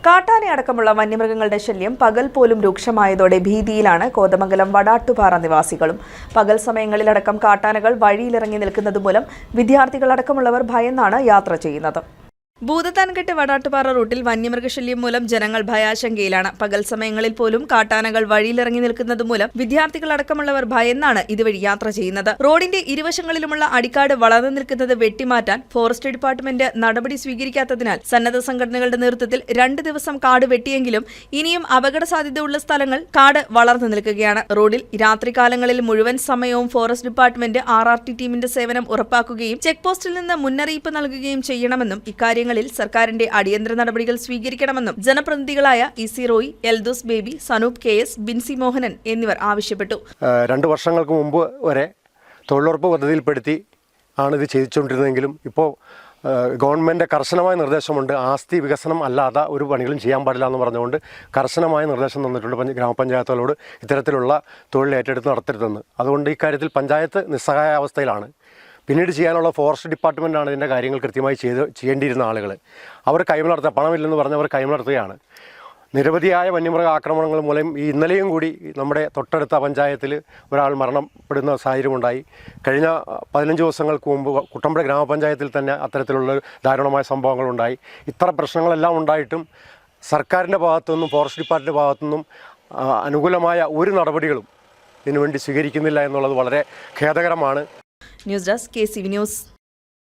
കാട്ടാനയടക്കമുള്ള വന്യമൃഗങ്ങളുടെ ശല്യം പകൽ പോലും രൂക്ഷമായതോടെ ഭീതിയിലാണ് കോതമംഗലം വടാട്ടുപാറ നിവാസികളും. പകൽ സമയങ്ങളിലടക്കം കാട്ടാനകൾ വഴിയിലിറങ്ങി നിൽക്കുന്നതുമൂലം വിദ്യാർത്ഥികളടക്കമുള്ളവർ ഭയന്നാണ് യാത്ര ചെയ്യുന്നത്. ഭൂതത്താൻകെട്ട് വടാട്ടുപാറ റൂട്ടിൽ വന്യമൃഗശല്യം മൂലം ജനങ്ങൾ ഭയാശങ്കയിലാണ്. പകൽ സമയങ്ങളിൽ പോലും കാട്ടാനകൾ വഴിയിലിറങ്ങി നിൽക്കുന്നതുമൂലം വിദ്യാർത്ഥികളടക്കമുള്ളവർ ഭയന്നാണ് ഇതുവഴി യാത്ര ചെയ്യുന്നത്. റോഡിന്റെ ഇരുവശങ്ങളിലുമുള്ള അടിക്കാട് വളർന്നു നിൽക്കുന്നത് വെട്ടിമാറ്റാൻ ഫോറസ്റ്റ് ഡിപ്പാർട്ട്മെന്റ് നടപടി സ്വീകരിക്കാത്തതിനാൽ സന്നദ്ധ സംഘടനകളുടെ നേതൃത്വത്തിൽ 2 ദിവസം കാട് വെട്ടിയെങ്കിലും ഇനിയും അപകട സാധ്യതയുള്ള സ്ഥലങ്ങൾ കാട് വളർന്നു നിൽക്കുകയാണ്. റോഡിൽ രാത്രികാലങ്ങളിൽ മുഴുവൻ സമയവും ഫോറസ്റ്റ് ഡിപ്പാർട്ട്മെന്റ് RRT ടീമിന്റെ സേവനം ഉറപ്പാക്കുകയും ചെക്ക് പോസ്റ്റിൽ നിന്ന് മുന്നറിയിപ്പ് നൽകുകയും ചെയ്യണമെന്നും ഇക്കാര്യങ്ങൾ സർക്കാരിന്റെ അടിയന്തര നടപടികൾ സ്വീകരിക്കണമെന്നും ജനപ്രതിനിധികളായ EC റോയ്, എൽദോസ് ബേബി, സനൂപ് KS, ബിൻസി മോഹനൻ എന്നിവർ ആവശ്യപ്പെട്ടു. 2 വർഷങ്ങൾക്ക് മുമ്പ് വരെ തൊഴിലുറപ്പ് പദ്ധതിയിൽപ്പെടുത്തി ആണ് ഇത് ചെയ്തുകൊണ്ടിരുന്നതെങ്കിലും ഇപ്പോൾ ഗവൺമെൻറ് കർശനമായ നിർദ്ദേശമുണ്ട്. ആസ്തി വികസനം അല്ലാതെ ഒരു പണികളും ചെയ്യാൻ പാടില്ല എന്ന് പറഞ്ഞുകൊണ്ട് കർശനമായ നിർദ്ദേശം തന്നിട്ടുണ്ട് ഗ്രാമപഞ്ചായത്തുകളോട് ഇത്തരത്തിലുള്ള തൊഴിൽ ഏറ്റെടുത്ത് നടത്തരുതെന്ന്. അതുകൊണ്ട് ഇക്കാര്യത്തിൽ പഞ്ചായത്ത് നിസ്സഹായ അവസ്ഥയിലാണ്. പിന്നീട് ചെയ്യാനുള്ള ഫോറസ്റ്റ് ഡിപ്പാർട്ട്മെൻറ്റാണ് ഇതിൻ്റെ കാര്യങ്ങൾ കൃത്യമായി ചെയ്യേണ്ടിയിരുന്ന ആളുകൾ. അവർ കൈമലർത്തുക, പണമില്ലെന്ന് പറഞ്ഞവർ കൈമലർത്തുകയാണ്. നിരവധിയായ വന്യമൃഗ ആക്രമണങ്ങൾ മൂലം ഇന്നലെയും കൂടി നമ്മുടെ തൊട്ടടുത്ത പഞ്ചായത്തിൽ ഒരാൾ മരണപ്പെടുന്ന സാഹചര്യമുണ്ടായി. കഴിഞ്ഞ 15 ദിവസങ്ങൾക്ക് മുമ്പ് കുട്ടമ്പുഴ ഗ്രാമപഞ്ചായത്തിൽ തന്നെ അത്തരത്തിലുള്ള ദാരുണമായ സംഭവങ്ങളുണ്ടായി. ഇത്ര പ്രശ്നങ്ങളെല്ലാം ഉണ്ടായിട്ടും സർക്കാരിൻ്റെ ഭാഗത്തുനിന്നും ഫോറസ്റ്റ് ഡിപ്പാർട്ട്മെൻറ്റിൻ്റെ ഭാഗത്തുനിന്നും അനുകൂലമായ ഒരു നടപടികളും ഇതിനുവേണ്ടി സ്വീകരിക്കുന്നില്ല എന്നുള്ളത് വളരെ ഖേദകരമാണ്. News desk KCV news.